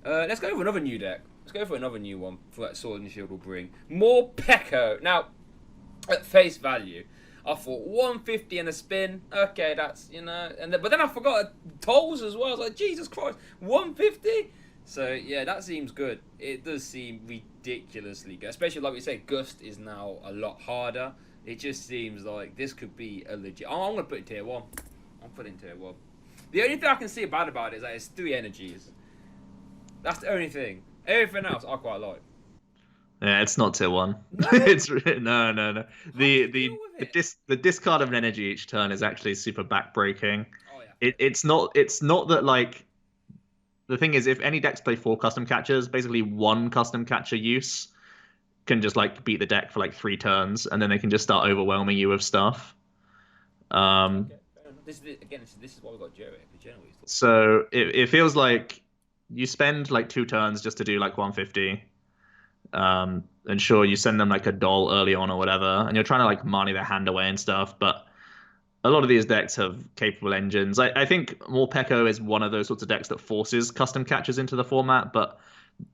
Let's go for another new deck. Let's go for another new one for that Sword and Shield will bring. Morpeko. Now, at face value, I thought 150 and a spin. Okay, that's, but then I forgot tolls as well. I was like, Jesus Christ, 150? So, yeah, that seems good. It does seem ridiculously good. Especially, like we say, Gust is now a lot harder. It just seems like this could be a legit... I'm going to put it in tier 1. I'm putting it in tier 1. The only thing I can see bad about it is that it's 3 energies. That's the only thing. Everything else I quite like. Yeah, it's not tier 1. No? It's no. The discard of an energy each turn is actually super backbreaking. Oh, yeah. It's not that, like, the thing is, if any decks play 4 custom catchers, basically 1 custom catcher use can just, like, beat the deck for like 3 turns, and then they can just start overwhelming you with stuff. Okay. This is why we got Jerry. So it feels like you spend like 2 turns just to do like 150. And sure, you send them like a doll early on or whatever, and you're trying to like money their hand away and stuff, but a lot of these decks have capable engines. I think Morpeko is one of those sorts of decks that forces custom catchers into the format, but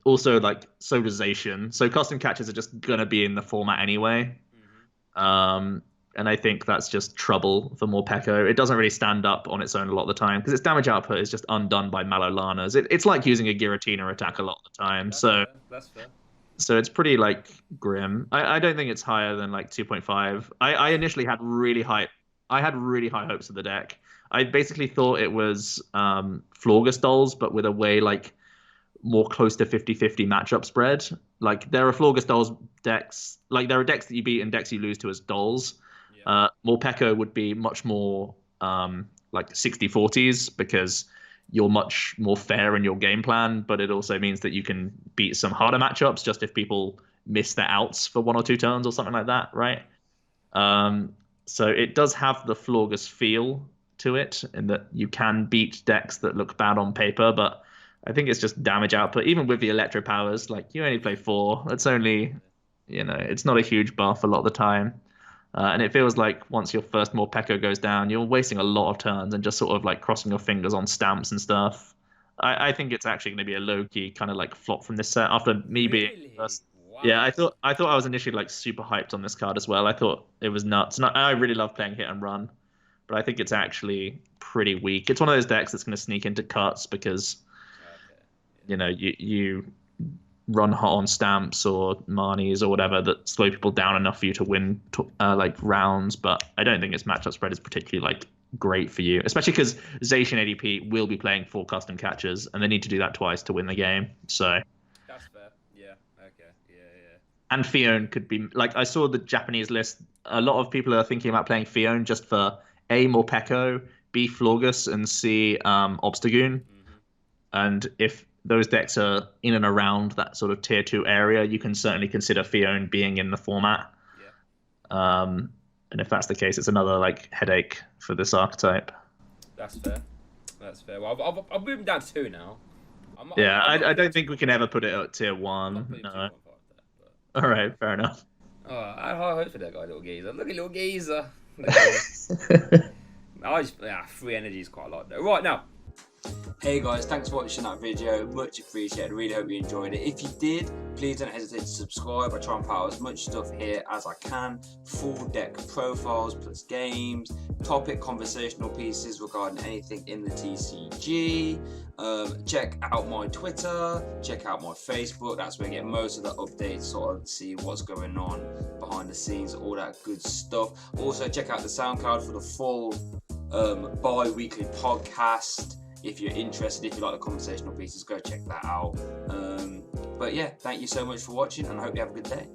also like so does Zacian. So custom catchers are just gonna be in the format anyway. And I think that's just trouble for Morpeko. It doesn't really stand up on its own a lot of the time because its damage output is just undone by Malolanas. It's like using a Giratina attack a lot of the time. That's fair. So it's pretty like grim. I don't think it's higher than like 2.5. I initially had really high hopes of the deck. I basically thought it was Florgus dolls, but with a way like more close to 50-50 matchup spread. Like there are Florgus dolls decks, like there are decks that you beat and decks you lose to as dolls. Morpeko would be much more like 60-40s because you're much more fair in your game plan, but it also means that you can beat some harder matchups just if people miss their outs for 1 or 2 turns or something like that, right? So it does have the Florgus feel to it in that you can beat decks that look bad on paper, but I think it's just damage output. Even with the Electro powers, like you only play 4. It's only, it's not a huge buff a lot of the time. And it feels like once your first Morpeko goes down, you're wasting a lot of turns and just sort of like crossing your fingers on stamps and stuff. I think it's actually going to be a low-key kind of like flop from this set after me being first. Wow. Yeah, I thought I was initially like super hyped on this card as well. I thought it was nuts. And I really love playing hit and run, but I think it's actually pretty weak. It's one of those decks that's going to sneak into cuts because, you run hot on stamps or Marnies or whatever that slow people down enough for you to win like rounds, but I don't think its matchup spread is particularly like great for you, especially because Zacian ADP will be playing 4 custom catchers and they need to do that twice to win the game. So that's fair. Yeah. Okay. Yeah. And Fion could be like, I saw the Japanese list. A lot of people are thinking about playing Fion just for A, Morpeko, B, Florgus, and C, Obstagoon. And if those decks are in and around that sort of tier 2 area, you can certainly consider Fion being in the format. Yeah. And if that's the case, it's another like headache for this archetype. That's fair. Well, I've moved down to 2 now. I don't think we can ever put it at tier 1. No. All right, fair enough. Oh, I hope for that guy, little geezer. Look at little geezer. 3 energy is quite a lot though. Right now. Hey guys, thanks for watching that video, much appreciated. Really hope you enjoyed it. If you did, please don't hesitate to subscribe. I try and put out as much stuff here as I can. Full deck profiles plus games, topic conversational pieces regarding anything in the TCG. Check out my Twitter, check out my Facebook. That's where I get most of the updates, sort of see what's going on behind the scenes, all that good stuff. Also check out the SoundCloud for the full bi-weekly podcast. If you're interested, if you like the conversational pieces, go check that out. But yeah, thank you so much for watching and I hope you have a good day.